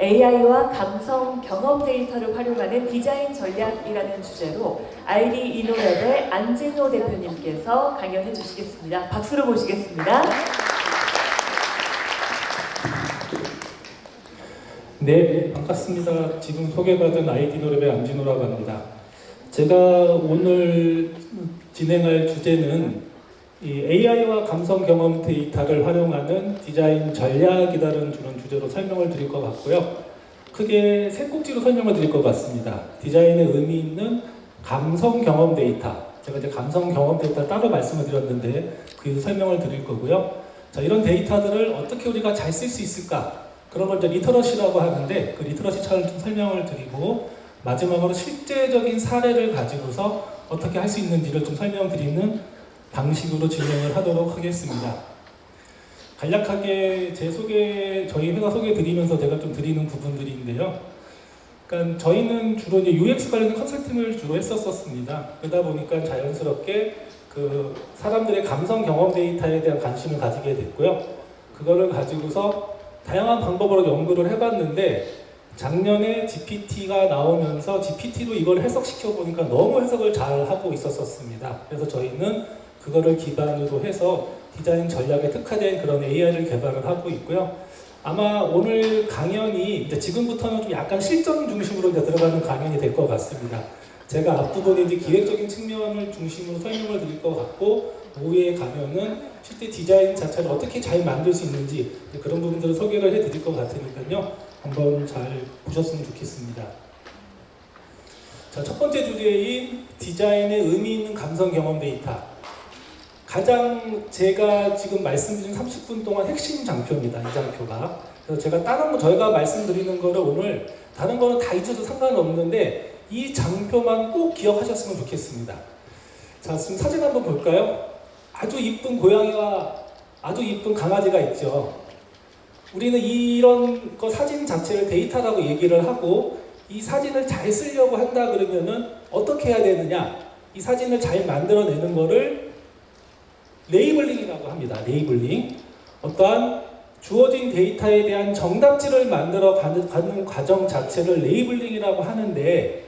AI와 감성 경험 데이터를 활용하는 디자인 전략이라는 주제로 ID 이노랩의 안진호 대표님께서 강연해 주시겠습니다. 박수로 모시겠습니다. 네, 반갑습니다. 지금 소개받은 ID 이노랩의 안진호라고 합니다. 제가 오늘 진행할 주제는 이 AI와 감성 경험 데이터를 활용하는 디자인 전략이라는 주제로 설명을 드릴 것 같고요. 크게 세 꼭지로 설명을 드릴 것 같습니다. 디자인에 의미 있는 감성 경험 데이터. 제가 이제 감성 경험 데이터 따로 말씀을 드렸는데 그 설명을 드릴 거고요. 자, 이런 데이터들을 어떻게 우리가 잘 쓸 수 있을까? 그런 걸 이제 리터러시라고 하는데 그 리터러시 차를 좀 설명을 드리고 마지막으로 실제적인 사례를 가지고서 어떻게 할 수 있는지를 좀 설명드리는 방식으로 진행을 하도록 하겠습니다. 간략하게 저희 회사 소개 드리면서 제가 좀 드리는 부분들인데요. 그러니까 저희는 주로 이제 UX 관련 컨설팅을 주로 했었습니다. 그러다 보니까 자연스럽게 그 사람들의 감성 경험 데이터에 대한 관심을 가지게 됐고요. 그거를 가지고서 다양한 방법으로 연구를 해봤는데 작년에 GPT가 나오면서 GPT로 이걸 해석시켜 보니까 너무 해석을 잘 하고 있었습니다. 그래서 저희는 그거를 기반으로 해서 디자인 전략에 특화된 그런 AI를 개발을 하고 있고요. 아마 오늘 강연이 이제 지금부터는 좀 약간 실전 중심으로 이제 들어가는 강연이 될 것 같습니다. 제가 앞부분에 이제 기획적인 측면을 중심으로 설명을 드릴 것 같고 오후에 가면은 실제 디자인 자체를 어떻게 잘 만들 수 있는지 그런 부분들을 소개를 해드릴 것 같으니까요. 한번 잘 보셨으면 좋겠습니다. 자, 첫 번째 주제인 디자인에 의미 있는 감성 경험 데이터. 가장 제가 지금 말씀드린 30분 동안 핵심 장표입니다. 이 장표가. 그래서 제가 다른 거 저희가 말씀드리는 거를 오늘 다른 거는 다 잊어도 상관없는데 이 장표만 꼭 기억하셨으면 좋겠습니다. 자, 지금 사진 한번 볼까요? 아주 이쁜 고양이와 아주 이쁜 강아지가 있죠. 우리는 이런 거 사진 자체를 데이터라고 얘기를 하고 이 사진을 잘 쓰려고 한다 그러면은 어떻게 해야 되느냐? 이 사진을 잘 만들어내는 거를 레이블링이라고 합니다. 레이블링. 어떠한 주어진 데이터에 대한 정답지를 만들어 가는 과정 자체를 레이블링이라고 하는데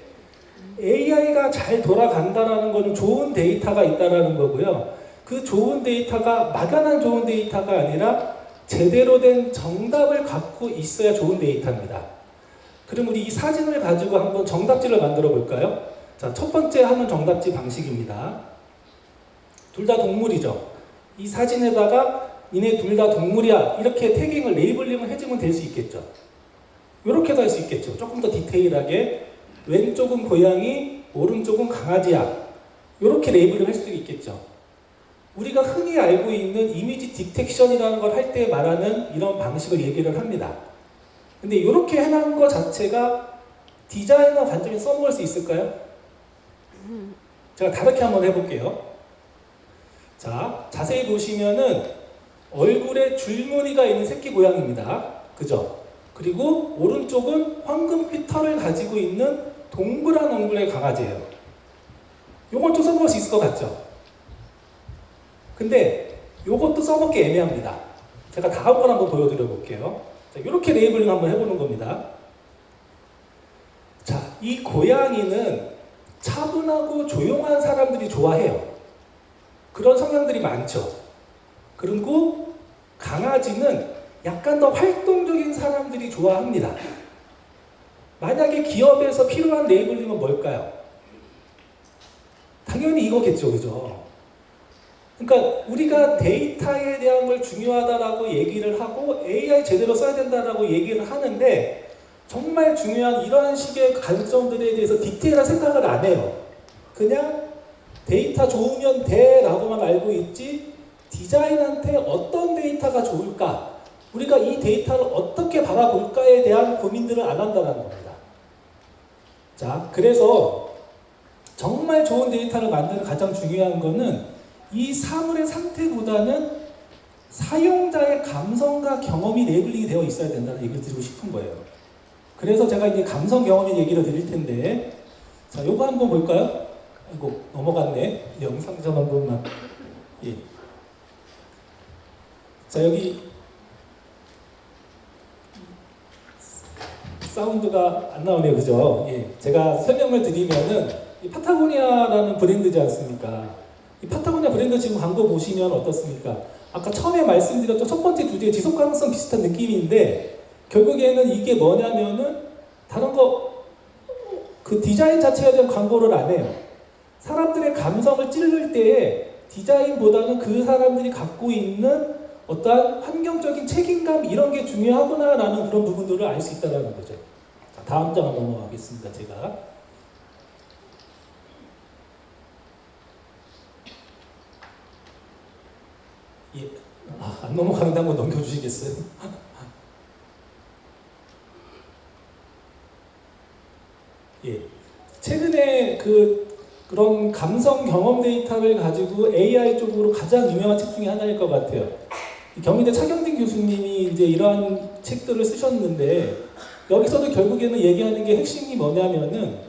AI가 잘 돌아간다라는 것은 좋은 데이터가 있다라는 거고요. 그 좋은 데이터가 막연한 좋은 데이터가 아니라 제대로 된 정답을 갖고 있어야 좋은 데이터입니다. 그럼 우리 이 사진을 가지고 한번 정답지를 만들어 볼까요? 자, 첫 번째 하는 정답지 방식입니다. 둘 다 동물이죠. 이 사진에다가 니네 둘 다 동물이야 이렇게 태깅을 레이블링을 해주면 될 수 있겠죠. 이렇게도 할 수 있겠죠. 조금 더 디테일하게 왼쪽은 고양이, 오른쪽은 강아지야 이렇게 레이블링 할 수도 있겠죠. 우리가 흔히 알고 있는 이미지 디텍션이라는 걸 할 때 말하는 이런 방식을 얘기를 합니다. 근데 이렇게 해놓은 것 자체가 디자이너 관점에서 써먹을 수 있을까요? 제가 다르게 한번 해볼게요. 자, 자세히 보시면은 얼굴에 줄무늬가 있는 새끼 고양이입니다. 그죠? 그리고 오른쪽은 황금빛 털을 가지고 있는 동그란 얼굴의 강아지예요. 요걸 좀 써먹을 수 있을 것 같죠? 근데 요것도 써먹기 애매합니다. 제가 다음 걸 한번 보여드려 볼게요. 자, 이렇게 레이블링 한번 해보는 겁니다. 자, 이 고양이는 차분하고 조용한 사람들이 좋아해요. 그런 성향들이 많죠. 그리고 강아지는 약간 더 활동적인 사람들이 좋아합니다. 만약에 기업에서 필요한 레이블링은 뭘까요? 당연히 이거겠죠, 그죠? 그러니까 우리가 데이터에 대한 걸 중요하다라고 얘기를 하고 AI 제대로 써야 된다라고 얘기를 하는데 정말 중요한 이런 식의 관점들에 대해서 디테일한 생각을 안 해요. 그냥 데이터 좋으면 돼 라고만 알고 있지 디자인한테 어떤 데이터가 좋을까 우리가 이 데이터를 어떻게 바라볼까에 대한 고민들을 안 한다는 겁니다. 자, 그래서 정말 좋은 데이터를 만드는 가장 중요한 거는 이 사물의 상태보다는 사용자의 감성과 경험이 레이블링이 되어 있어야 된다는 얘기를 드리고 싶은 거예요. 그래서 제가 이제 감성 경험의 얘기를 드릴 텐데 자, 요거 한번 볼까요? 아이고, 넘어갔네. 영상 좀 한 번만. 예. 자, 여기 사운드가 안 나오네요, 그죠? 예, 제가 설명을 드리면은 이 파타고니아라는 브랜드지 않습니까? 이 파타고니아 브랜드 지금 광고 보시면 어떻습니까? 아까 처음에 말씀드렸던 첫 번째 주제 지속 가능성 비슷한 느낌인데 결국에는 이게 뭐냐면은 다른 거 그 디자인 자체에 대한 광고를 안 해요. 사람들의 감성을 찌를 때에 디자인보다는 그 사람들이 갖고 있는 어떠한 환경적인 책임감 이런 게 중요하구나라는 그런 부분들을 알 수 있다는 거죠. 자, 다음 장 넘어가겠습니다. 제가 예, 안 넘어가는데 한번 넘겨주시겠어요? 예, 최근에 그런 감성 경험 데이터를 가지고 AI 쪽으로 가장 유명한 책 중에 하나일 것 같아요. 경희대 차경진 교수님이 이제 이러한 책들을 쓰셨는데 여기서도 결국에는 얘기하는 게 핵심이 뭐냐면은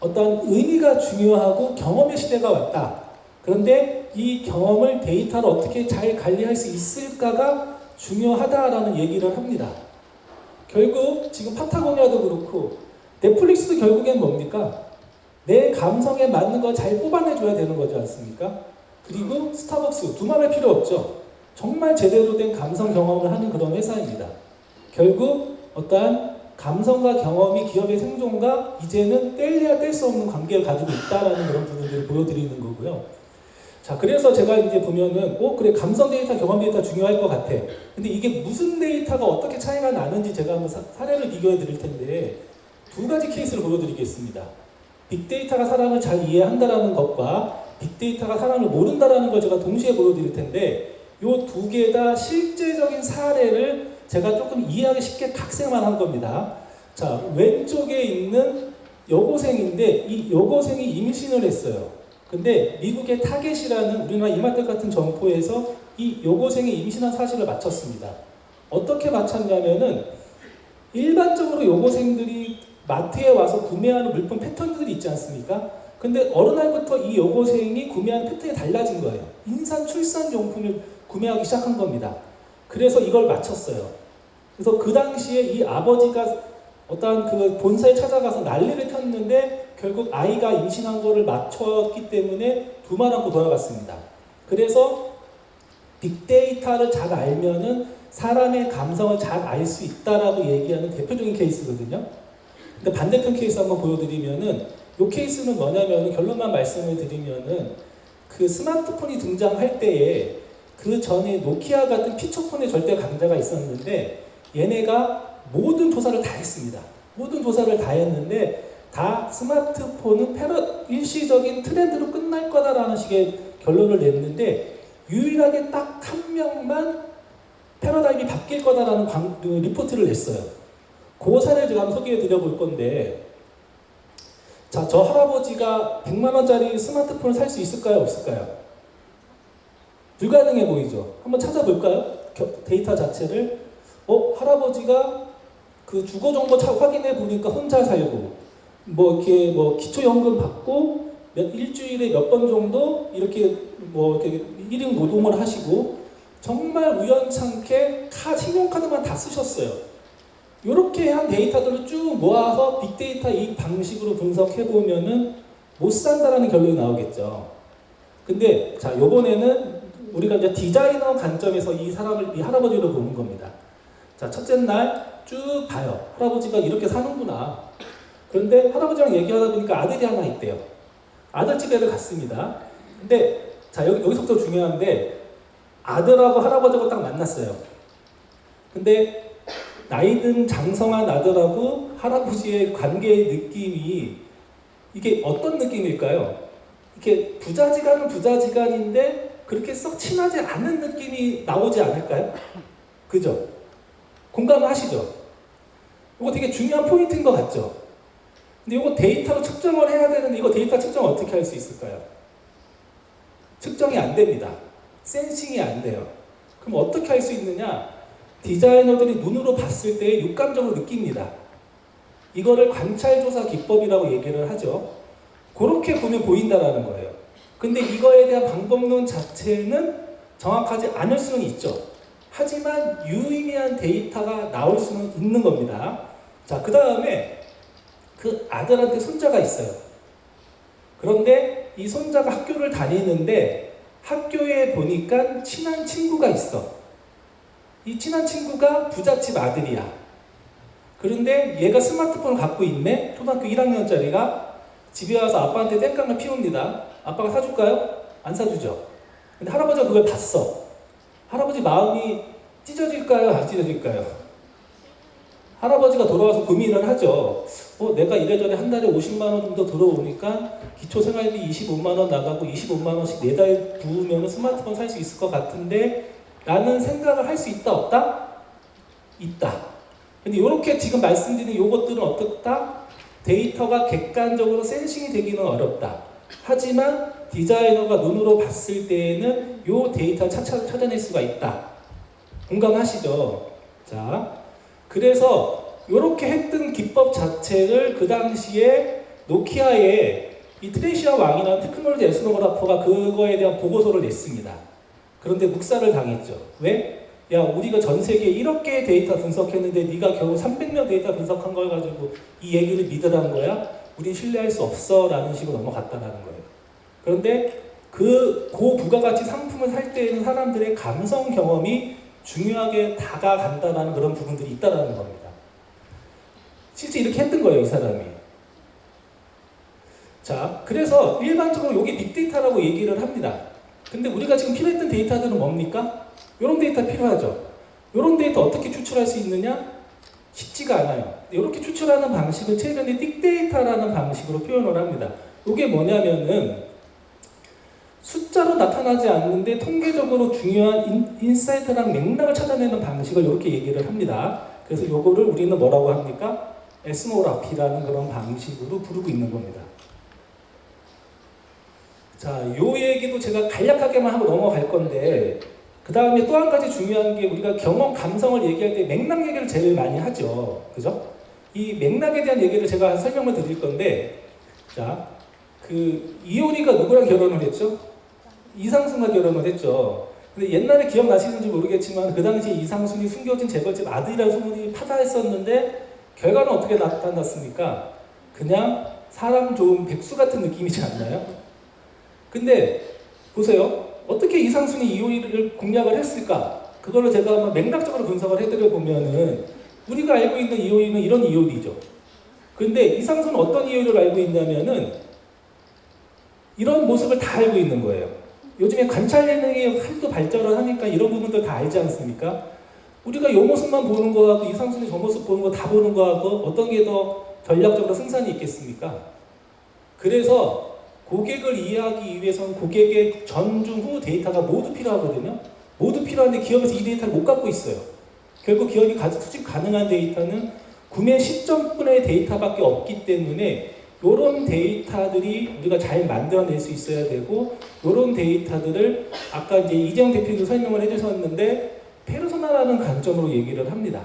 어떤 의미가 중요하고 경험의 시대가 왔다. 그런데 이 경험을 데이터로 어떻게 잘 관리할 수 있을까가 중요하다라는 얘기를 합니다. 결국 지금 파타고니아도 그렇고 넷플릭스도 결국엔 뭡니까? 내 감성에 맞는 거 잘 뽑아내줘야 되는 거지 않습니까? 그리고 스타벅스 두말할 필요 없죠. 정말 제대로 된 감성 경험을 하는 그런 회사입니다. 결국 어떠한 감성과 경험이 기업의 생존과 이제는 뗄래야 뗄 수 없는 관계를 가지고 있다는 그런 부분들을 보여드리는 거고요. 자, 그래서 제가 이제 보면은 그래 감성 데이터, 경험 데이터 중요할 것 같아. 근데 이게 무슨 데이터가 어떻게 차이가 나는지 제가 한번 사례를 비교해 드릴 텐데 두 가지 케이스를 보여드리겠습니다. 빅데이터가 사람을 잘 이해한다라는 것과 빅데이터가 사람을 모른다라는 걸 제가 동시에 보여드릴 텐데 이 두 개 다 실제적인 사례를 제가 조금 이해하기 쉽게 각색만 한 겁니다. 자, 왼쪽에 있는 여고생인데 이 여고생이 임신을 했어요. 근데 미국의 타겟이라는 우리나라 이마트 같은 점포에서 이 여고생이 임신한 사실을 맞췄습니다. 어떻게 맞췄냐면은 일반적으로 여고생들이 마트에 와서 구매하는 물품 패턴들이 있지 않습니까? 근데 어느 날부터 이 여고생이 구매하는 패턴이 달라진 거예요. 인산 출산 용품을 구매하기 시작한 겁니다. 그래서 이걸 맞췄어요. 그래서 그 당시에 이 아버지가 어떠한 그 본사에 찾아가서 난리를 폈는데 결국 아이가 임신한 거를 맞췄기 때문에 두말 않고 돌아갔습니다. 그래서 빅데이터를 잘 알면은 사람의 감성을 잘 알 수 있다라고 얘기하는 대표적인 케이스거든요. 근데 반대편 케이스 한번 보여드리면은 이 케이스는 뭐냐면 결론만 말씀을 드리면은 그 스마트폰이 등장할 때에 그 전에 노키아 같은 피처폰의 절대 강자가 있었는데 얘네가 모든 조사를 다 했습니다. 모든 조사를 다 했는데 다 스마트폰은 일시적인 트렌드로 끝날 거다라는 식의 결론을 냈는데 유일하게 딱 한 명만 패러다임이 바뀔 거다라는 리포트를 냈어요. 그 사례를 제가 한번 소개해 드려 볼 건데 자, 저 할아버지가 100만 원짜리 스마트폰을 살 수 있을까요? 없을까요? 불가능해 보이죠? 한번 찾아볼까요? 데이터 자체를 할아버지가 그 주거 정보 확인해 보니까 혼자 살고 이렇게 기초연금 받고 일주일에 몇 번 정도 이렇게 이렇게 1인 노동을 하시고 정말 우연찮게 신용카드만 다 쓰셨어요. 이렇게 한 데이터들을 쭉 모아서 빅데이터 이 방식으로 분석해 보면은 못 산다라는 결론이 나오겠죠. 근데 자, 요번에는 우리가 이제 디자이너 관점에서 이 할아버지를 보는 겁니다. 자, 첫째 날 쭉 봐요. 할아버지가 이렇게 사는구나. 그런데 할아버지랑 얘기하다 보니까 아들이 하나 있대요. 아들 집에를 갔습니다. 근데 자, 여기서부터 중요한데 아들하고 할아버지하고 딱 만났어요. 근데 나이든 장성한 아들하고 할아버지의 관계의 느낌이 이게 어떤 느낌일까요? 이렇게 부자지간은 부자지간인데 그렇게 썩 친하지 않은 느낌이 나오지 않을까요? 그죠? 공감하시죠? 이거 되게 중요한 포인트인 것 같죠? 근데 이거 데이터로 측정을 해야 되는데 이거 데이터 측정 어떻게 할 수 있을까요? 측정이 안 됩니다. 센싱이 안 돼요. 그럼 어떻게 할 수 있느냐? 디자이너들이 눈으로 봤을 때 육감적으로 느낍니다. 이거를 관찰조사 기법이라고 얘기를 하죠. 그렇게 보면 보인다라는 거예요. 근데 이거에 대한 방법론 자체는 정확하지 않을 수는 있죠. 하지만 유의미한 데이터가 나올 수는 있는 겁니다. 자, 그 다음에 그 아들한테 손자가 있어요. 그런데 이 손자가 학교를 다니는데 학교에 보니까 친한 친구가 있어. 이 친한 친구가 부잣집 아들이야. 그런데 얘가 스마트폰을 갖고 있네. 초등학교 1학년짜리가 집에 와서 아빠한테 땡깡을 피웁니다. 아빠가 사줄까요? 안 사주죠. 근데 할아버지가 그걸 봤어. 할아버지 마음이 찢어질까요? 안 찢어질까요? 할아버지가 돌아와서 고민을 하죠. 내가 이래저래 한 달에 50만 원 정도 들어오니까 기초생활비 25만 원 나가고 25만 원씩 매달 부으면 스마트폰 살 수 있을 것 같은데 라는 생각을 할 수 있다 없다? 있다. 근데 이렇게 지금 말씀드린 요것들은 어떻다? 데이터가 객관적으로 센싱이 되기는 어렵다. 하지만 디자이너가 눈으로 봤을 때에는 요 데이터를 찾아낼 수가 있다. 공감하시죠? 자, 그래서 이렇게 했던 기법 자체를 그 당시에 노키아의 이 트레시아 왕이라는 테크놀로지 에스노그래퍼가 그거에 대한 보고서를 냈습니다. 그런데 묵살을 당했죠. 왜? 야, 우리가 전 세계에 1억 개의 데이터 분석했는데 네가 겨우 300명 데이터 분석한 걸 가지고 이 얘기를 믿으라는 거야? 우린 신뢰할 수 없어 라는 식으로 넘어갔다는 거예요. 그런데 그 고부가가치 상품을 살 때에는 사람들의 감성 경험이 중요하게 다가간다는 그런 부분들이 있다는 겁니다. 실제 이렇게 했던 거예요, 이 사람이. 자, 그래서 일반적으로 이게 빅데이터라고 얘기를 합니다. 근데 우리가 지금 필요했던 데이터들은 뭡니까? 이런 데이터 필요하죠. 이런 데이터 어떻게 추출할 수 있느냐? 쉽지가 않아요. 이렇게 추출하는 방식을 최근에 빅데이터라는 방식으로 표현을 합니다. 이게 뭐냐면은 숫자로 나타나지 않는데 통계적으로 중요한 인사이트랑 맥락을 찾아내는 방식을 이렇게 얘기를 합니다. 그래서 이거를 우리는 뭐라고 합니까? 에스노그래피라는 그런 방식으로 부르고 있는 겁니다. 자, 요 얘기도 제가 간략하게만 하고 넘어갈 건데 그 다음에 또 한 가지 중요한 게 우리가 경험, 감성을 얘기할 때 맥락 얘기를 제일 많이 하죠. 그죠? 이 맥락에 대한 얘기를 제가 설명을 드릴 건데 자, 그 이효리가 누구랑 결혼을 했죠? 이상순과 결혼을 했죠. 근데 옛날에 기억나시는지 모르겠지만 그 당시에 이상순이 숨겨진 재벌집 아들이라는 소문이 파다했었는데 결과는 어떻게 나타났습니까? 그냥 사람 좋은 백수 같은 느낌이지 않나요? 근데 보세요. 어떻게 이상순이 이효리를 공략을 했을까? 그거를 제가 한번 맥락적으로 분석을 해드려 보면은 우리가 알고 있는 이효리는 이런 이효리죠. 근데 이상순은 어떤 이효리를 알고 있냐면은 이런 모습을 다 알고 있는 거예요. 요즘에 관찰 예능이 하도 발전을 하니까 이런 부분들 다 알지 않습니까? 우리가 이 모습만 보는 거하고 이상순이 저 모습 보는 거 다 보는 거하고 어떤 게 더 전략적으로 승산이 있겠습니까? 그래서 고객을 이해하기 위해서는 고객의 전, 중, 후 데이터가 모두 필요하거든요. 모두 필요한데 기업에서 이 데이터를 못 갖고 있어요. 결국 기업이 수집 가능한 데이터는 구매 시점분의 데이터밖에 없기 때문에 이런 데이터들이 우리가 잘 만들어낼 수 있어야 되고 이런 데이터들을 아까 이제 이재용 대표도 설명을 해주셨는데 페르소나라는 관점으로 얘기를 합니다.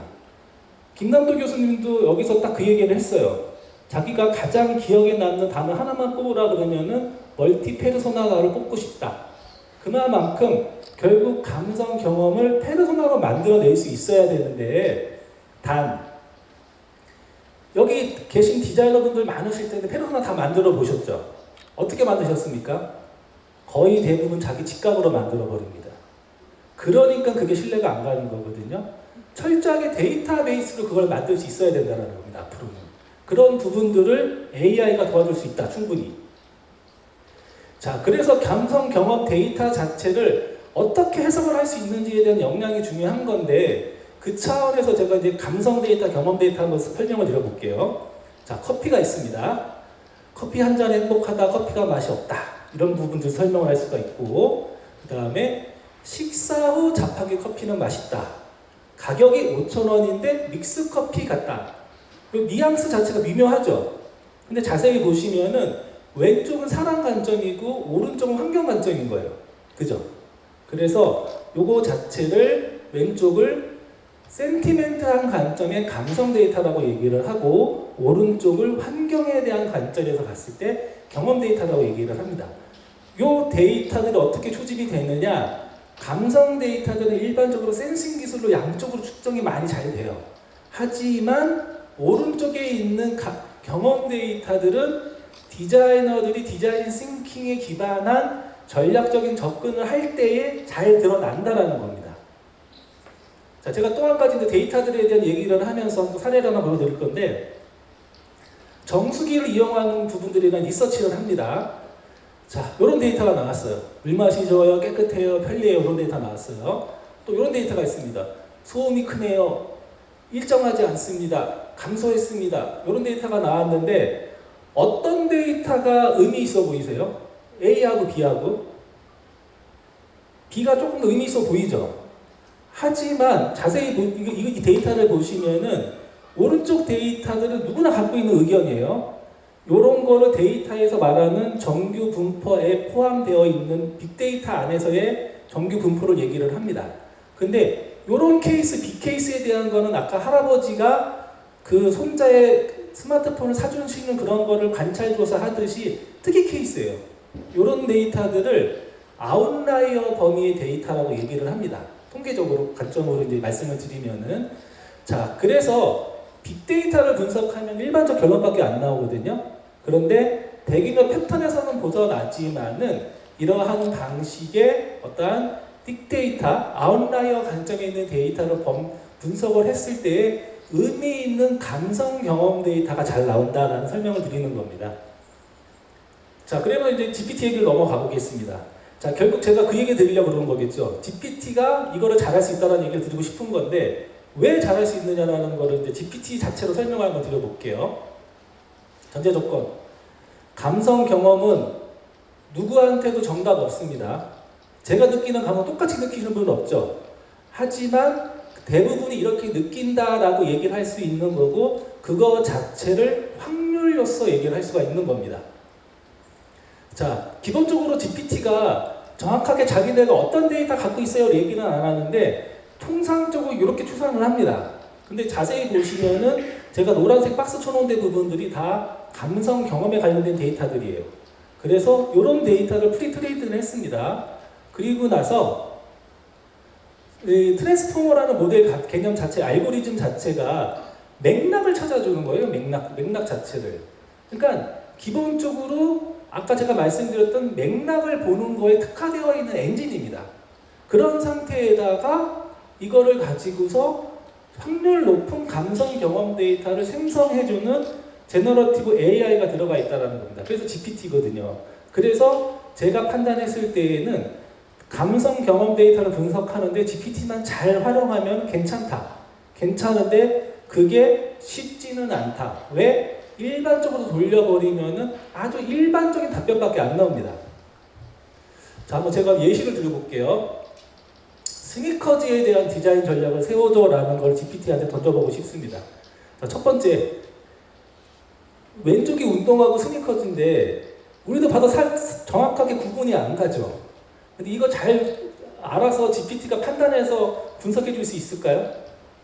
김남도 교수님도 여기서 딱 그 얘기를 했어요. 자기가 가장 기억에 남는 단어 하나만 뽑으라 그러면은 멀티 페르소나를 뽑고 싶다. 그만큼 결국 감성 경험을 페르소나로 만들어낼 수 있어야 되는데 단 여기 계신 디자이너분들 많으실 텐데 페르소나 다 만들어 보셨죠? 어떻게 만드셨습니까? 거의 대부분 자기 직감으로 만들어 버립니다. 그러니까 그게 신뢰가 안 가는 거거든요. 철저하게 데이터베이스로 그걸 만들 수 있어야 된다는 겁니다. 앞으로는. 그런 부분들을 AI가 도와줄 수 있다. 충분히. 자, 그래서 감성 경험 데이터 자체를 어떻게 해석을 할 수 있는지에 대한 역량이 중요한 건데 그 차원에서 제가 이제 감성 데이터, 경험 데이터 한번 설명을 드려볼게요. 자, 커피가 있습니다. 커피 한 잔 행복하다, 커피가 맛이 없다. 이런 부분들 설명을 할 수가 있고 그 다음에 식사 후 잡하게 커피는 맛있다. 가격이 5,000원인데 믹스 커피 같다. 그 뉘앙스 자체가 미묘하죠. 근데 자세히 보시면은 왼쪽은 사람 관점이고 오른쪽은 환경 관점인 거예요. 그죠? 그래서 요거 자체를 왼쪽을 센티멘트한 관점의 감성 데이터라고 얘기를 하고 오른쪽을 환경에 대한 관점에서 봤을 때 경험 데이터라고 얘기를 합니다. 요 데이터들이 어떻게 초집이 되느냐? 감성 데이터들은 일반적으로 센싱 기술로 양쪽으로 측정이 많이 잘 돼요. 하지만 오른쪽에 있는 경험 데이터들은 디자이너들이 디자인 싱킹에 기반한 전략적인 접근을 할 때에 잘 드러난다라는 겁니다. 자, 제가 또 한 가지 데이터들에 대한 얘기를 하면서 또 사례를 하나 보여드릴 건데, 정수기를 이용하는 부분들에 대한 리서치를 합니다. 자, 이런 데이터가 나왔어요. 물맛이 좋아요, 깨끗해요, 편리해요, 이런 데이터 나왔어요. 또 이런 데이터가 있습니다. 소음이 크네요, 일정하지 않습니다, 감소했습니다, 이런 데이터가 나왔는데 어떤 데이터가 의미 있어 보이세요? A하고 B하고? B가 조금 더 의미 있어 보이죠? 하지만 자세히 이 데이터를 보시면은 오른쪽 데이터들은 누구나 갖고 있는 의견이에요. 이런 거를 데이터에서 말하는 정규 분포에 포함되어 있는 빅데이터 안에서의 정규 분포를 얘기를 합니다. 근데 이런 케이스, 빅케이스에 대한 거는 아까 할아버지가 그 손자의 스마트폰을 사주시는 그런 거를 관찰조사 하듯이 특이 케이스예요. 이런 데이터들을 아웃라이어 범위의 데이터라고 얘기를 합니다. 통계적으로 관점으로 이제 말씀을 드리면은, 자, 그래서 빅데이터를 분석하면 일반적 결론밖에 안 나오거든요. 그런데 대규모 패턴에서는 벗어나지만은 이러한 방식의 어떠한 빅데이터, 아웃라이어 관점에 있는 데이터를 분석을 했을 때 의미 있는 감성 경험 데이터가 잘 나온다라는 설명을 드리는 겁니다. 자, 그러면 이제 GPT 얘기를 넘어가 보겠습니다. 자, 결국 제가 그 얘기 드리려고 그러는 거겠죠. GPT가 이거를 잘할 수 있다는 얘기를 드리고 싶은 건데, 왜 잘할 수 있느냐라는 거를 이제 GPT 자체로 설명을 한번 드려볼게요. 전제 조건. 감성 경험은 누구한테도 정답 없습니다. 제가 느끼는 감성 똑같이 느끼는 분은 없죠. 하지만 대부분이 이렇게 느낀다라고 얘기를 할 수 있는 거고, 그거 자체를 확률로서 얘기를 할 수가 있는 겁니다. 자, 기본적으로 GPT가 정확하게 자기네가 어떤 데이터 갖고 있어요 얘기는 안 하는데 통상적으로 이렇게 추산을 합니다. 근데 자세히 보시면은 제가 노란색 박스 쳐놓은 데 부분들이 다 감성 경험에 관련된 데이터들이에요. 그래서 이런 데이터를 프리트레이드를 했습니다. 그리고 나서 트랜스포머라는 모델 개념 자체, 알고리즘 자체가 맥락을 찾아주는 거예요. 맥락 자체를. 그러니까 기본적으로 아까 제가 말씀드렸던 맥락을 보는 거에 특화되어 있는 엔진입니다. 그런 상태에다가 이거를 가지고서 확률 높은 감성 경험 데이터를 생성해주는 제너러티브 AI가 들어가 있다는 겁니다. 그래서 GPT거든요. 그래서 제가 판단했을 때에는 감성 경험 데이터를 분석하는데 GPT만 잘 활용하면 괜찮다. 괜찮은데 그게 쉽지는 않다. 왜? 일반적으로 돌려버리면은 아주 일반적인 답변밖에 안 나옵니다. 자, 한번 제가 예시를 드려볼게요. 스니커즈에 대한 디자인 전략을 세워줘라는 걸 GPT한테 던져보고 싶습니다. 자, 첫 번째, 왼쪽이 운동하고 스니커즈인데 우리도 봐도 정확하게 구분이 안 가죠. 근데 이거 잘 알아서 GPT가 판단해서 분석해 줄 수 있을까요?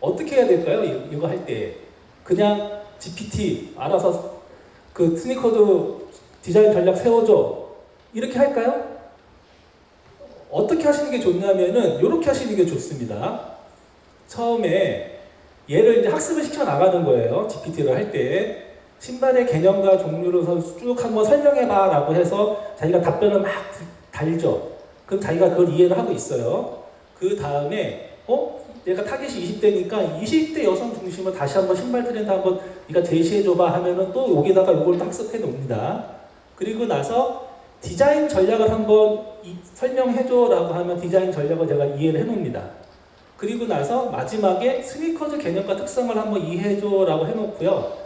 어떻게 해야 될까요? 이거 할 때 그냥 GPT 알아서 그 스니커즈 디자인 전략 세워줘 이렇게 할까요? 어떻게 하시는 게 좋냐면은 이렇게 하시는 게 좋습니다. 처음에 얘를 이제 학습을 시켜 나가는 거예요. GPT를 할 때 신발의 개념과 종류를 쭉 한번 설명해봐 라고 해서 자기가 답변을 막 달죠. 그럼 자기가 그걸 이해를 하고 있어요. 그 다음에 얘가 타겟이 20대니까 20대 여성 중심으로 다시 한번 신발 트렌드 한번 네가 제시해줘봐 하면은 또 여기다가 이걸 학습해 놓습니다. 그리고 나서 디자인 전략을 한번 설명해줘라고 하면 디자인 전략을 제가 이해를 해놓습니다. 그리고 나서 마지막에 스니커즈 개념과 특성을 한번 이해해줘라고 해놓고요.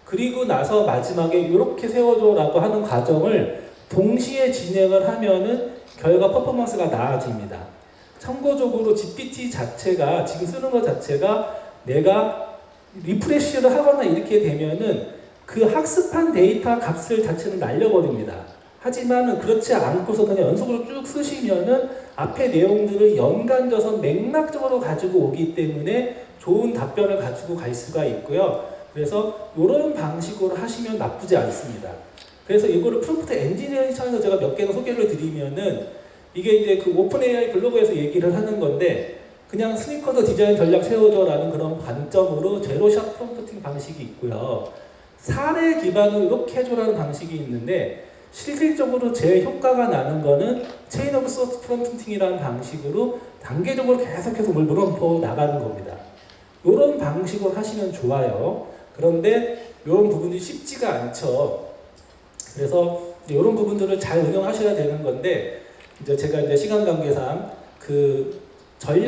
그리고 나서 마지막에 이렇게 세워줘라고 하는 과정을 동시에 진행을 하면은 결과 퍼포먼스가 나아집니다. 참고적으로 GPT 자체가 지금 쓰는 것 자체가 내가 리프레시를 하거나 이렇게 되면은 그 학습한 데이터 값을 자체는 날려버립니다. 하지만은 그렇지 않고서 그냥 연속으로 쭉 쓰시면은 앞에 내용들을 연관져서 맥락적으로 가지고 오기 때문에 좋은 답변을 가지고 갈 수가 있고요. 그래서 이런 방식으로 하시면 나쁘지 않습니다. 그래서 이거를 프롬프트 엔지니어링 에서 제가 몇 개는 소개를 드리면은 이게 이제 그 오픈 AI 블로그에서 얘기를 하는 건데 그냥 스니커도 디자인 전략 세워줘라는 그런 관점으로 제로샷 프롬프팅 방식이 있고요. 사례 기반으로 이렇게 해줘라는 방식이 있는데 실질적으로 제일 효과가 나는 거는 체인 오브 소스 프롬프팅이라는 방식으로 단계적으로 계속해서 뭘 물어보고 나가는 겁니다. 이런 방식으로 하시면 좋아요. 그런데 이런 부분이 쉽지가 않죠. 그래서 이런 부분들을 잘 응용하셔야 되는 건데 이제 제가 이제 시간 관계상 그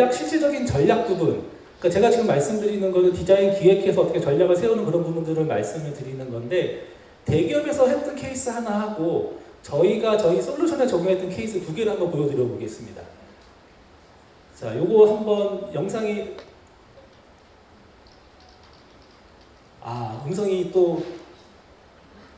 실질적인 전략 부분, 그러니까 제가 지금 말씀드리는 거는 디자인 기획해서 어떻게 전략을 세우는 그런 부분들을 말씀을 드리는 건데 대기업에서 했던 케이스 하나 하고 저희가 저희 솔루션에 적용했던 케이스 두 개를 한번 보여드려 보겠습니다. 자, 요거 한번 영상이 음성이 또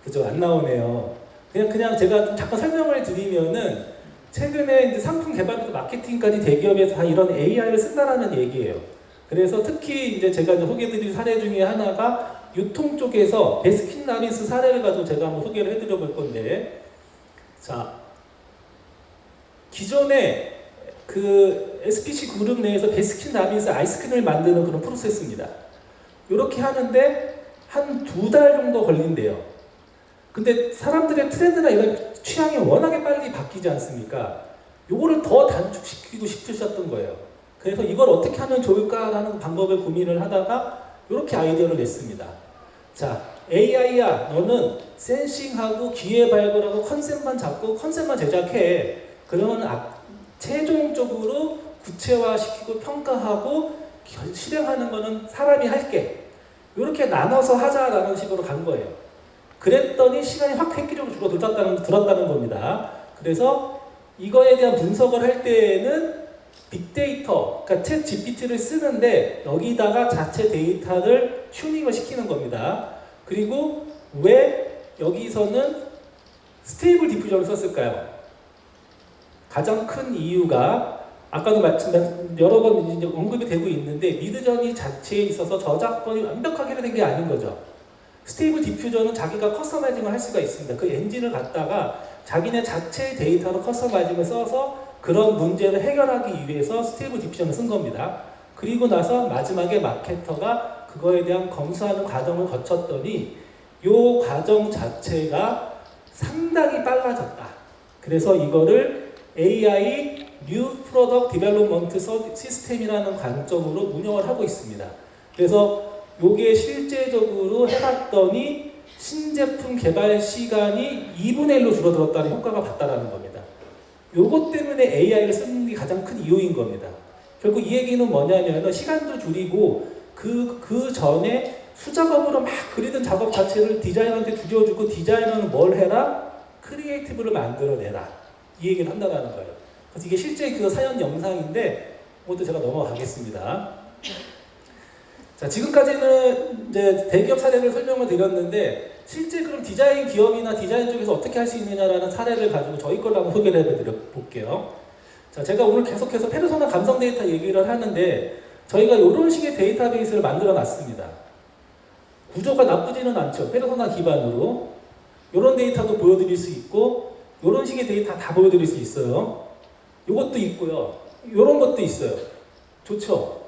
그죠 안 나오네요. 그냥 제가 좀 잠깐 설명을 드리면은 최근에 이제 상품 개발부터 마케팅까지 대기업에서 다 이런 AI를 쓴다라는 얘기예요. 그래서 특히 이제 제가 이제 소개해드릴 사례 중에 하나가 유통 쪽에서 베스킨라빈스 사례를 가지고 제가 한번 소개를 해드려 볼 건데, 자, 기존에 그 SPC 그룹 내에서 베스킨라빈스 아이스크림을 만드는 그런 프로세스입니다. 이렇게 하는데 한 2달 정도 걸린대요. 근데 사람들의 트렌드나 이런 취향이 워낙에 빨리 바뀌지 않습니까? 요거를 더 단축시키고 싶으셨던 거예요. 그래서 이걸 어떻게 하면 좋을까라는 방법을 고민을 하다가 이렇게 아이디어를 냈습니다. 자, AI야, 너는 센싱하고 기회 발굴하고 컨셉만 잡고 컨셉만 제작해. 그러면 최종적으로 구체화시키고 평가하고 실행하는 거는 사람이 할게. 이렇게 나눠서 하자라는 식으로 간 거예요. 그랬더니 시간이 확 획기적으로 줄어들었다는 겁니다. 그래서 이거에 대한 분석을 할 때에는 빅데이터, 그러니까 챗 GPT를 쓰는데 여기다가 자체 데이터를 튜닝을 시키는 겁니다. 그리고 왜 여기서는 스테이블 디퓨전을 썼을까요? 가장 큰 이유가 아까도 여러 번 이제 언급이 되고 있는데 미드저니 자체에 있어서 저작권이 완벽하게 해결된 게 아닌 거죠. 스테이블 디퓨저는 자기가 커스터마이징을 할 수가 있습니다. 그 엔진을 갖다가 자기네 자체의 데이터로 커스터마이징을 써서 그런 문제를 해결하기 위해서 스테이블 디퓨전을 쓴 겁니다. 그리고 나서 마지막에 마케터가 그거에 대한 검수하는 과정을 거쳤더니 이 과정 자체가 상당히 빨라졌다. 그래서 이거를 AI New Product Development System이라는 관점으로 운영을 하고 있습니다. 그래서 요게 실제적으로 해봤더니 신제품 개발 시간이 2분의 1로 줄어들었다는 효과가 봤다라는 겁니다. 요것 때문에 AI를 쓰는 게 가장 큰 이유인 겁니다. 결국 이 얘기는 뭐냐면 시간도 줄이고 그 전에 수작업으로 막 그리던 작업 자체를 디자이너한테 줄여주고 디자이너는 뭘 해라? 크리에이티브를 만들어내라. 이 얘기를 한다는 거예요. 그래서 이게 실제 그 사연 영상인데 그것도 제가 넘어가겠습니다. 자, 지금까지는 이제 대기업 사례를 설명을 드렸는데 실제 그럼 디자인 기업이나 디자인 쪽에서 어떻게 할 수 있느냐라는 사례를 가지고 저희 걸로 한번 소개를 해드려 볼게요. 자, 제가 오늘 계속해서 페르소나 감성 데이터 얘기를 하는데 저희가 이런 식의 데이터베이스를 만들어 놨습니다. 구조가 나쁘지는 않죠. 페르소나 기반으로 이런 데이터도 보여드릴 수 있고 이런 식의 데이터 다 보여드릴 수 있어요. 이것도 있고요. 이런 것도 있어요. 좋죠.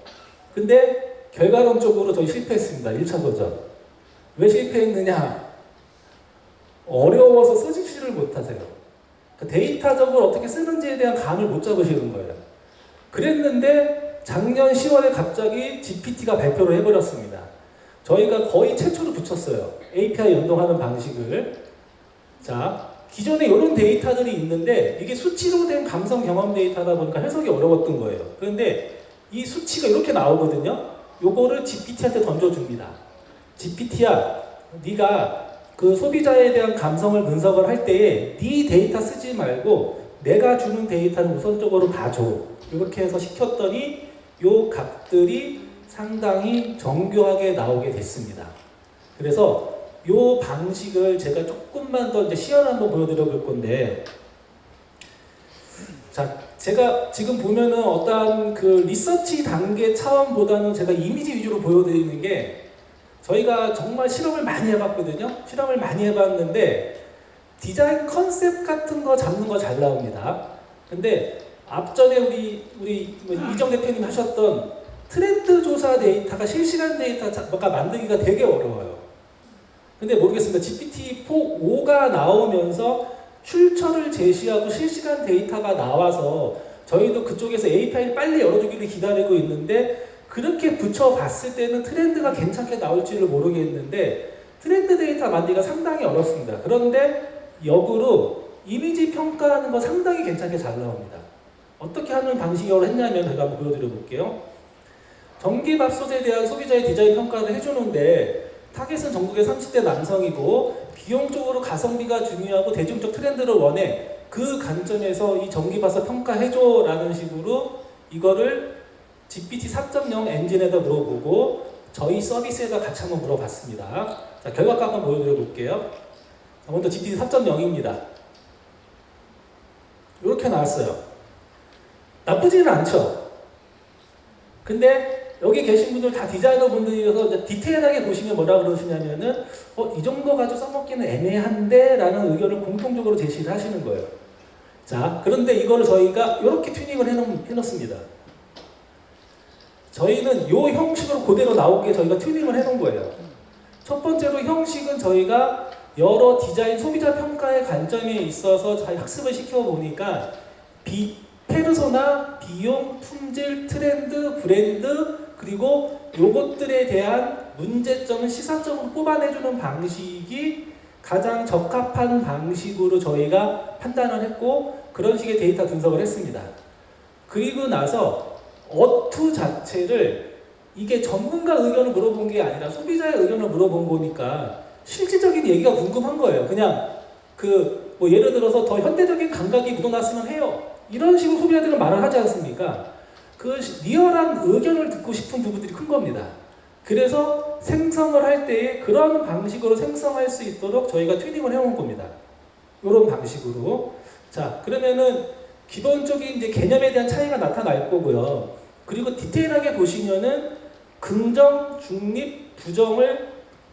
근데 결과론적으로 저희 실패했습니다. 1차 도전. 왜 실패했느냐? 어려워서 쓰지를 못하세요. 그러니까 데이터적으로 어떻게 쓰는지에 대한 감을 못 잡으시는 거예요. 그랬는데 작년 10월에 갑자기 GPT가 발표를 해버렸습니다. 저희가 거의 최초로 붙였어요. API 연동하는 방식을. 자, 기존에 이런 데이터들이 있는데 이게 수치로 된 감성 경험 데이터다 보니까 해석이 어려웠던 거예요. 그런데 이 수치가 이렇게 나오거든요. 요거를 GPT한테 던져줍니다. GPT야, 네가 그 소비자에 대한 감성을 분석을 할 때에 네 데이터 쓰지 말고 내가 주는 데이터를 우선적으로 봐줘. 이렇게 해서 시켰더니 요 값들이 상당히 정교하게 나오게 됐습니다. 그래서 요 방식을 제가 조금만 더 이제 시연을 한번 보여드려 볼 건데, 자, 제가 지금 보면은 어떠한 그 리서치 단계 차원보다는 제가 이미지 위주로 보여드리는 게 저희가 정말 실험을 많이 해봤거든요. 실험을 많이 해봤는데 디자인 컨셉 같은 거 잡는 거 잘 나옵니다. 근데 앞전에 우리 이정 대표님 하셨던 트렌드 조사 데이터가 실시간 데이터가 만들기가 되게 어려워요. 근데 모르겠습니다. GPT-4.5가 나오면서 출처를 제시하고 실시간 데이터가 나와서 저희도 그쪽에서 API를 빨리 열어주기를 기다리고 있는데 그렇게 붙여봤을 때는 트렌드가 괜찮게 나올지를 모르겠는데 트렌드 데이터 만들기가 상당히 어렵습니다. 그런데 역으로 이미지 평가하는 거 상당히 괜찮게 잘 나옵니다. 어떻게 하는 방식으로 했냐면 제가 한번 보여드려 볼게요. 전기밥솥에 대한 소비자의 디자인 평가를 해주는데 타겟은 전국의 30대 남성이고 비용적으로 가성비가 중요하고 대중적 트렌드를 원해. 그 관점에서 이 전기밥솥 평가해줘 라는 식으로 이거를 GPT 4.0 엔진에다 물어보고 저희 서비스에다 같이 한번 물어봤습니다. 자, 결과값 한번 보여드려 볼게요. 먼저 GPT 4.0입니다. 이렇게 나왔어요. 나쁘지는 않죠? 근데 여기 계신 분들 다 디자이너 분들이어서 디테일하게 보시면 뭐라 그러시냐면은 이 정도 가지고 써먹기는 애매한데 라는 의견을 공통적으로 제시를 하시는 거예요. 자, 그런데 이거를 저희가 이렇게 튜닝을 해놓습니다. 저희는 이 형식으로 그대로 나오게 저희가 튜닝을 해놓은 거예요. 첫 번째로 형식은 저희가 여러 디자인 소비자 평가의 관점에 있어서 잘 학습을 시켜보니까 페르소나, 비용, 품질, 트렌드, 브랜드 그리고 요것들에 대한 문제점을 시사점으로 뽑아내주는 방식이 가장 적합한 방식으로 저희가 판단을 했고 그런 식의 데이터 분석을 했습니다. 그리고 나서 어투 자체를 이게 전문가 의견을 물어본 게 아니라 소비자의 의견을 물어본 거니까 실질적인 얘기가 궁금한 거예요. 그냥 뭐 예를 들어서 더 현대적인 감각이 묻어났으면 해요. 이런 식으로 소비자들은 말을 하지 않습니까? 그 리얼한 의견을 듣고 싶은 부분들이 큰 겁니다. 그래서 생성을 할 때에 그런 방식으로 생성할 수 있도록 저희가 튜닝을 해온 겁니다. 이런 방식으로. 자, 그러면은 기본적인 이제 개념에 대한 차이가 나타날 거고요. 그리고 디테일하게 보시면은 긍정, 중립, 부정을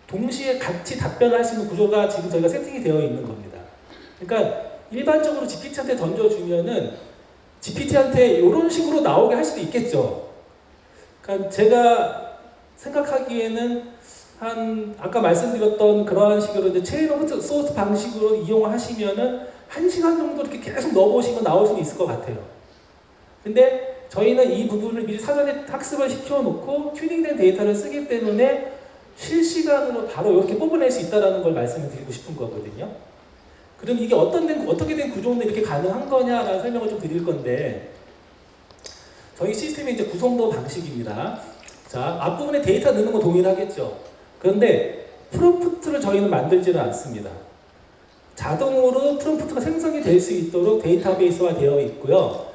동시에 같이 답변할 수 있는 구조가 지금 저희가 세팅이 되어 있는 겁니다. 그러니까 일반적으로 GPT한테 던져주면은 GPT한테 이런 식으로 나오게 할 수도 있겠죠. 그러니까 제가 생각하기에는 아까 말씀드렸던 그러한 식으로 이제 체인 오브 소스 방식으로 이용하시면은 1시간 정도 이렇게 계속 넣어보시면 나올 수 있을 것 같아요. 근데 저희는 이 부분을 미리 사전에 학습을 시켜놓고 튜닝된 데이터를 쓰기 때문에 실시간으로 바로 이렇게 뽑아낼 수 있다는 걸 말씀을 드리고 싶은 거거든요. 그럼 이게 어떻게 된 구조인데 이렇게 가능한 거냐라는 설명을 좀 드릴 건데 저희 시스템의 이제 구성도 방식입니다. 자, 앞부분에 데이터 넣는 거 동일하겠죠. 그런데 프롬프트를 저희는 만들지는 않습니다. 자동으로 프롬프트가 생성이 될 수 있도록 데이터베이스화 되어 있고요.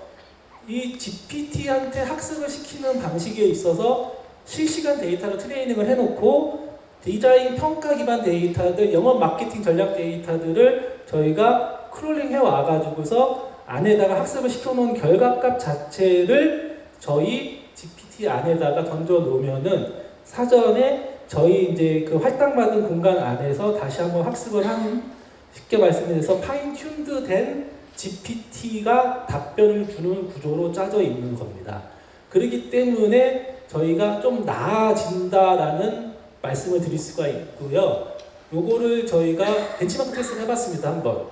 이 GPT한테 학습을 시키는 방식에 있어서 실시간 데이터로 트레이닝을 해놓고 디자인 평가 기반 데이터들, 영업 마케팅 전략 데이터들을 저희가 크롤링 해와가지고서 안에다가 학습을 시켜놓은 결과값 자체를 저희 GPT 안에다가 던져 놓으면은 사전에 저희 이제 그 할당받은 공간 안에서 다시 한번 학습을 한 쉽게 말씀드려서 파인 튠드 된 GPT가 답변을 주는 구조로 짜져 있는 겁니다. 그렇기 때문에 저희가 좀 나아진다라는 말씀을 드릴 수가 있고요. 요거를 저희가 벤치마크 테스트를 해봤습니다. 한번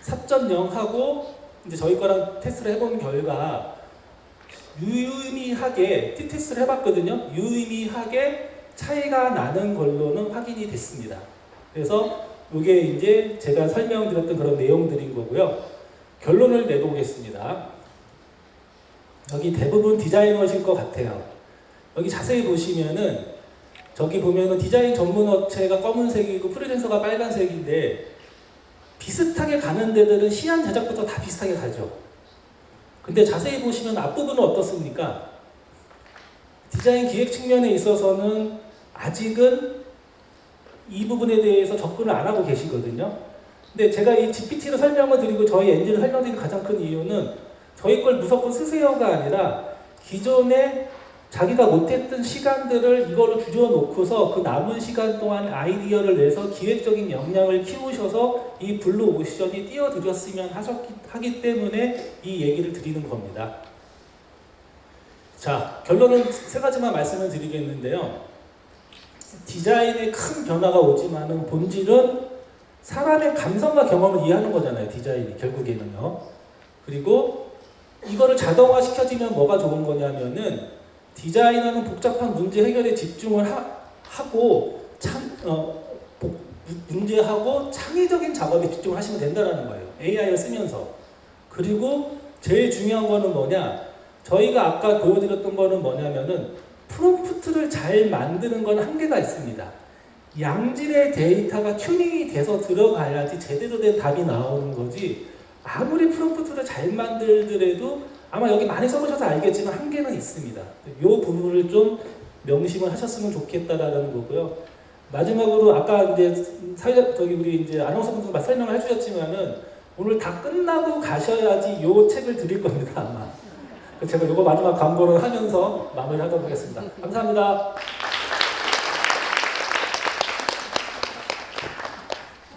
4.0하고 이제 저희 거랑 테스트를 해본 결과 유의미하게 테스트를 해봤거든요. 유의미하게 차이가 나는 걸로는 확인이 됐습니다. 그래서 이게 이제 제가 설명드렸던 그런 내용들인 거고요. 결론을 내보겠습니다. 여기 대부분 디자이너실 것 같아요. 여기 자세히 보시면은 저기 보면은 디자인 전문 업체가 검은색이고 프리랜서가 빨간색인데 비슷하게 가는 데들은 시안 제작부터 다 비슷하게 가죠. 근데 자세히 보시면 앞부분은 어떻습니까? 디자인 기획 측면에 있어서는 아직은 이 부분에 대해서 접근을 안 하고 계시거든요. 근데 제가 이 GPT를 설명을 드리고 저희 엔진을 설명드리는 가장 큰 이유는 저희 걸 무조건 쓰세요가 아니라 기존의 자기가 못했던 시간들을 이걸로 줄여놓고서 그 남은 시간 동안 아이디어를 내서 기획적인 역량을 키우셔서 이 블루 오션이 띄워드렸으면 하기 때문에 이 얘기를 드리는 겁니다. 자, 결론은 세 가지만 말씀을 드리겠는데요. 디자인에 큰 변화가 오지만은 본질은 사람의 감성과 경험을 이해하는 거잖아요. 디자인이 결국에는요. 그리고 이거를 자동화 시켜지면 뭐가 좋은 거냐면은 디자이너는 복잡한 문제 해결에 집중을 하고 문제하고 창의적인 작업에 집중하시면 된다는 거예요. AI를 쓰면서. 그리고 제일 중요한 거는 뭐냐? 저희가 아까 보여드렸던 거는 뭐냐면은 프롬프트를 잘 만드는 건 한계가 있습니다. 양질의 데이터가 튜닝이 돼서 들어가야지 제대로 된 답이 나오는 거지, 아무리 프롬프트를 잘 만들더라도 아마 여기 많이 써보셔서 알겠지만 한계는 있습니다. 이 부분을 좀 명심을 하셨으면 좋겠다라는 거고요. 마지막으로 아까 이제 우리 이제 아나운서분들 설명을 해주셨지만은 오늘 다 끝나고 가셔야지 이 책을 드릴 겁니다, 아마. 제가 이거 마지막 광고를 하면서 마무리하도록 하겠습니다. 감사합니다.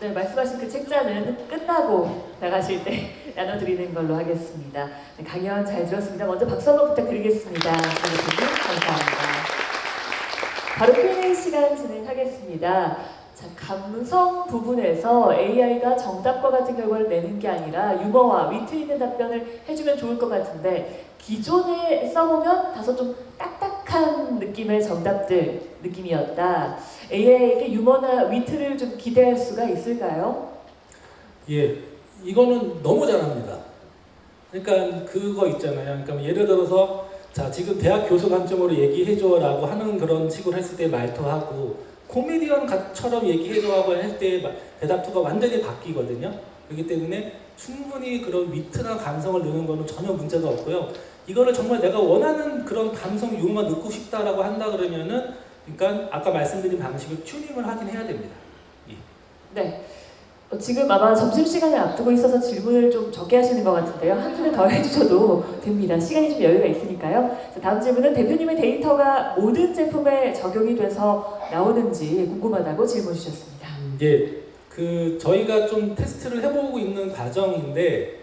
네, 말씀하신 그 책자는 끝나고 나가실 때 나눠드리는 걸로 하겠습니다. 네, 강연 잘 들었습니다. 먼저 박수 한번 부탁드리겠습니다. 감사합니다. 바로 Q&A 시간 진행하겠습니다. 자, 감성 부분에서 AI가 정답과 같은 결과를 내는 게 아니라 유머와 위트 있는 답변을 해주면 좋을 것 같은데, 기존에 써보면 다소 좀 딱딱한 느낌의 느낌이었다. AI에게 유머나 위트를 좀 기대할 수가 있을까요? 예, 이거는 너무 잘합니다. 그러니까 그거 있잖아요. 그러니까 예를 들어서 자, 지금 대학 교수 관점으로 얘기해줘라고 하는 그런 식으로 했을 때 말투하고 코미디언처럼 얘기해줘라고 할 때 대답투가 완전히 바뀌거든요. 그렇기 때문에 충분히 그런 위트나 감성을 넣는 거는 전혀 문제가 없고요. 이거를 정말 내가 원하는 그런 감성 유머만 넣고 싶다라고 한다 그러면은, 그러니까 아까 말씀드린 방식을 튜닝을 하긴 해야 됩니다. 예. 네. 지금 아마 점심시간을 앞두고 있어서 질문을 좀 적게 하시는 것 같은데요. 한두 개 더 해주셔도 됩니다. 시간이 좀 여유가 있으니까요. 자, 다음 질문은 대표님의 데이터가 모든 제품에 적용이 돼서 나오는지 궁금하다고 질문 주셨습니다. 예. 저희가 좀 테스트를 해보고 있는 과정인데,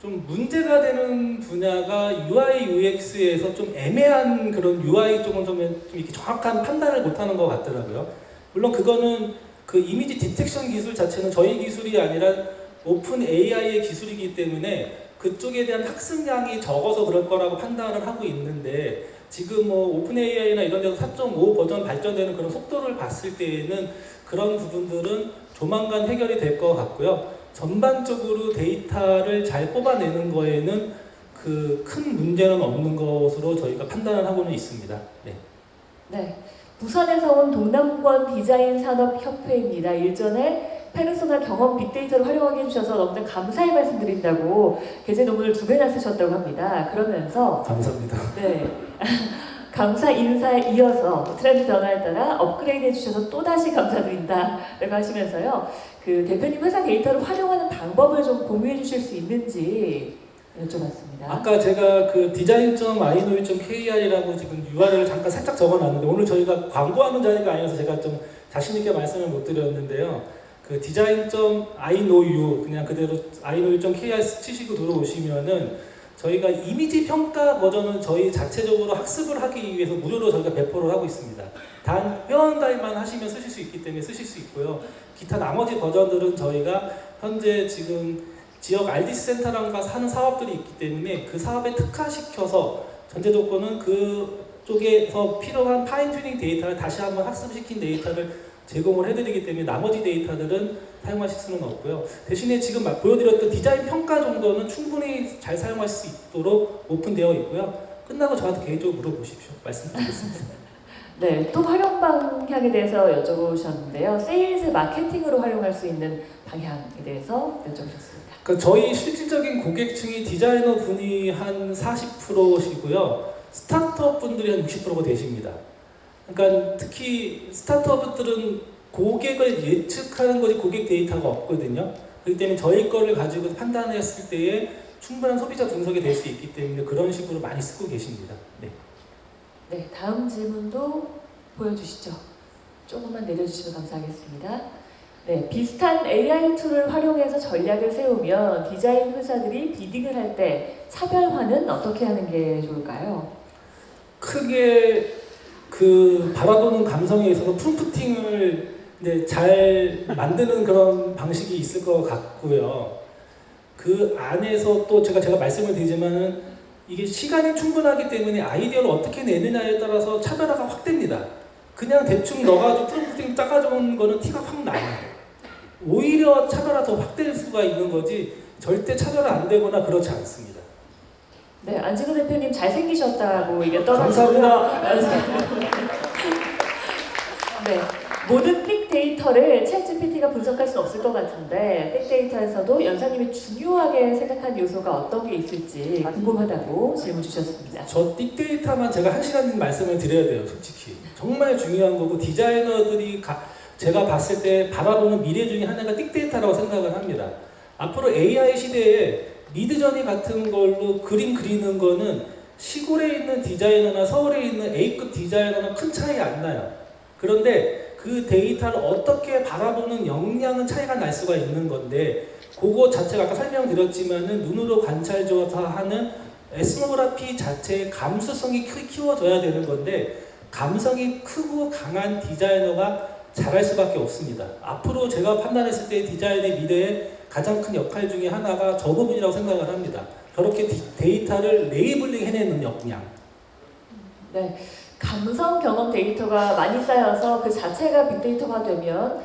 좀 문제가 되는 분야가 UI, UX에서 좀 애매한 그런 UI 쪽은 좀 이렇게 정확한 판단을 못하는 것 같더라고요. 물론 그거는 그 이미지 디텍션 기술 자체는 저희 기술이 아니라 오픈 AI의 기술이기 때문에 그쪽에 대한 학습량이 적어서 그럴 거라고 판단을 하고 있는데, 지금 뭐 오픈 AI나 이런 데서 4.5 버전 발전되는 그런 속도를 봤을 때에는 그런 부분들은 조만간 해결이 될 것 같고요. 전반적으로 데이터를 잘 뽑아내는 거에는 그 큰 문제는 없는 것으로 저희가 판단을 하고는 있습니다. 네. 네. 부산에서 온 동남권 디자인 산업 협회입니다. 일전에 페르소나 경험 빅데이터를 활용하게 해주셔서 너무나 감사의 말씀드린다고 게재 논문을 2개나 쓰셨다고 합니다. 그러면서 감사합니다. 네. 감사 인사에 이어서 트렌드 변화에 따라 업그레이드 해주셔서 또다시 감사드린다라고 하시면서요. 그 대표님 회사 데이터를 활용하는 방법을 좀 공유해 주실 수 있는지 여쭤봤습니다. 아까 제가 그 design.inoue.kr이라고 지금 URL을 잠깐 살짝 적어놨는데, 오늘 저희가 광고하는 자리가 아니어서 제가 좀 자신있게 말씀을 못 드렸는데요. 그 design.inoue 그냥 그대로 inoue.kr 치시고 들어오시면은 저희가 이미지 평가 버전은 저희 자체적으로 학습을 하기 위해서 무료로 저희가 배포를 하고 있습니다. 단 회원 가입만 하시면 쓰실 수 있기 때문에 쓰실 수 있고요. 기타 나머지 버전들은 저희가 현재 지금 지역 RDC 센터랑 하는 사업들이 있기 때문에 그 사업에 특화시켜서 전제 조건은 그쪽에서 필요한 파인 튜닝 데이터를 다시 한번 학습시킨 데이터를 제공을 해드리기 때문에 나머지 데이터들은 사용하실 수는 없고요. 대신에 지금 보여드렸던 디자인 평가 정도는 충분히 잘 사용할 수 있도록 오픈되어 있고요. 끝나고 저한테 개인적으로 물어보십시오. 말씀드리겠습니다. 네, 또 활용 방향에 대해서 여쭤보셨는데요. 세일즈 마케팅으로 활용할 수 있는 방향에 대해서 여쭤보셨습니다. 그러니까 저희 실질적인 고객층이 디자이너 분이 한 40%시고요. 스타트업 분들이 한 60%가 되십니다. 그러니까 특히 스타트업들은 고객을 예측하는 것이 고객 데이터가 없거든요. 그렇기 때문에 저희 거를 가지고 판단했을 때에 충분한 소비자 분석이 될 수 있기 때문에 그런 식으로 많이 쓰고 계십니다. 네. 네, 다음 질문도 보여주시죠. 조금만 내려주시면 감사하겠습니다. 네, 비슷한 AI 툴을 활용해서 전략을 세우면 디자인 회사들이 비딩을 할 때 차별화는 어떻게 하는 게 좋을까요? 크게 그 바라보는 감성에 있어서 프롬프팅을 잘 만드는 그런 방식이 있을 것 같고요. 그 안에서 또 제가 말씀을 드리지만은 이게 시간이 충분하기 때문에 아이디어를 어떻게 내느냐에 따라서 차별화가 확 됩니다. 그냥 대충 넣어가지고 프롬프팅 닦아준 거는 티가 확 나요. 오히려 차별화 더 확될 수가 있는 거지 절대 차별화 안 되거나 그렇지 않습니다. 네, 안진호 대표님 잘생기셨다고 이게 떨어지고요. 감사합니다. 네, 모든 빅데이터를 챗GPT가 분석할 수는 없을 것 같은데 빅데이터에서도 연사님이 중요하게 생각한 요소가 어떤 게 있을지 궁금하다고 질문 주셨습니다. 저 빅데이터만 제가 1시간 말씀을 드려야 돼요, 솔직히. 정말 중요한 거고 디자이너들이 제가 봤을 때 바라보는 미래 중에 하나가 빅데이터라고 생각을 합니다. 앞으로 AI 시대에 미드저니 같은 걸로 그림 그리는 거는 시골에 있는 디자이너나 서울에 있는 A급 디자이너는 큰 차이 안 나요. 그런데 그 데이터를 어떻게 바라보는 역량은 차이가 날 수가 있는 건데 그거 자체가 아까 설명드렸지만은 눈으로 관찰 조사하는 에스노그래피 자체의 감수성이 키워져야 되는 건데 감성이 크고 강한 디자이너가 잘할 수밖에 없습니다. 앞으로 제가 판단했을 때 디자인의 미래에 가장 큰 역할 중에 하나가 저 부분이라고 생각을 합니다. 저렇게 데이터를 레이블링 해내는 역량. 네, 감성 경험 데이터가 많이 쌓여서 그 자체가 빅데이터가 되면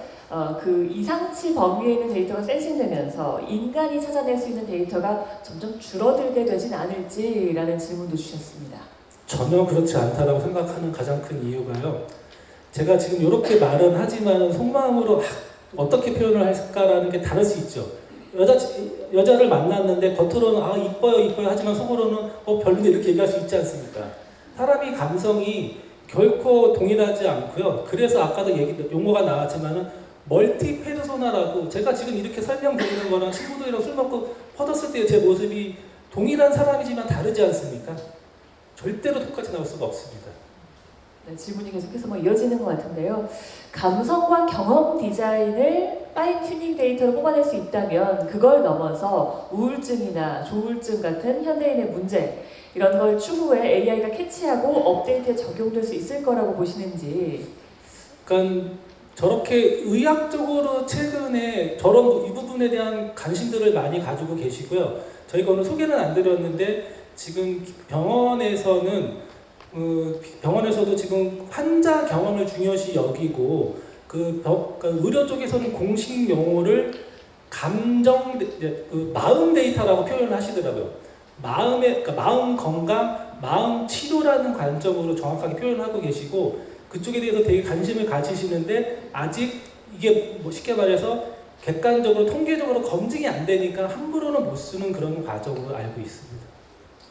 그 이상치 범위에 있는 데이터가 센싱되면서 인간이 찾아낼 수 있는 데이터가 점점 줄어들게 되진 않을지라는 질문도 주셨습니다. 전혀 그렇지 않다라고 생각하는 가장 큰 이유가요. 제가 지금 이렇게 말은 하지만 속마음으로 어떻게 표현을 할까라는 게 다를 수 있죠. 여자를 만났는데 겉으로는 이뻐요 하지만 속으로는 별로인데 이렇게 얘기할 수 있지 않습니까? 사람이 감성이 결코 동일하지 않고요. 그래서 아까도 용어가 나왔지만은 멀티 페르소나라고 제가 지금 이렇게 설명드리는 거랑 친구들이랑 술 먹고 퍼졌을 때 제 모습이 동일한 사람이지만 다르지 않습니까? 절대로 똑같이 나올 수가 없습니다. 네, 질문이 계속해서 이어지는 것 같은데요. 감성과 경험 디자인을 파인 튜닝 데이터로 뽑아낼 수 있다면 그걸 넘어서 우울증이나 조울증 같은 현대인의 문제 이런 걸 추후에 AI가 캐치하고 업데이트에 적용될 수 있을 거라고 보시는지. 그러니까 저렇게 의학적으로 최근에 저런 이 부분에 대한 관심들을 많이 가지고 계시고요. 저희가 오늘 소개는 안 드렸는데 지금 병원에서도 지금 환자 경험을 중요시 여기고 그러니까 의료 쪽에서는 공식 용어를 마음 데이터라고 표현을 하시더라고요. 그러니까 마음 건강, 마음 치료라는 관점으로 정확하게 표현을 하고 계시고 그쪽에 대해서 되게 관심을 가지시는데 아직 이게 쉽게 말해서 객관적으로 통계적으로 검증이 안 되니까 함부로는 못 쓰는 그런 과정으로 알고 있습니다.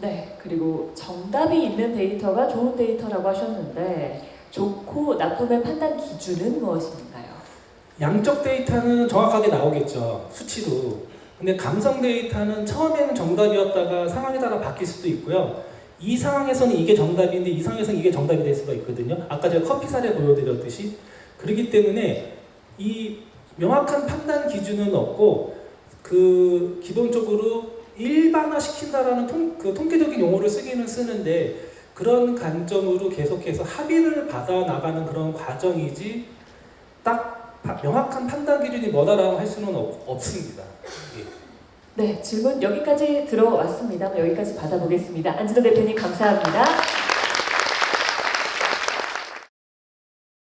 네, 그리고 정답이 있는 데이터가 좋은 데이터라고 하셨는데 좋고 나쁨의 판단 기준은 무엇인가요? 양적 데이터는 정확하게 나오겠죠. 수치도. 근데 감성 데이터는 처음에는 정답이었다가 상황에 따라 바뀔 수도 있고요. 이 상황에서는 이게 정답인데 이 상황에서는 이게 정답이 될 수가 있거든요. 아까 제가 커피 사례 보여드렸듯이. 그렇기 때문에 이 명확한 판단 기준은 없고 기본적으로 일반화 시킨다라는 통계적인 용어를 쓰기는 쓰는데 그런 관점으로 계속해서 합의를 받아 나가는 그런 과정이지 딱 명확한 판단 기준이 뭐다라고 할 수는 없습니다. 예. 네, 질문 여기까지 들어왔습니다. 여기까지 받아보겠습니다. 안진호 대표님 감사합니다.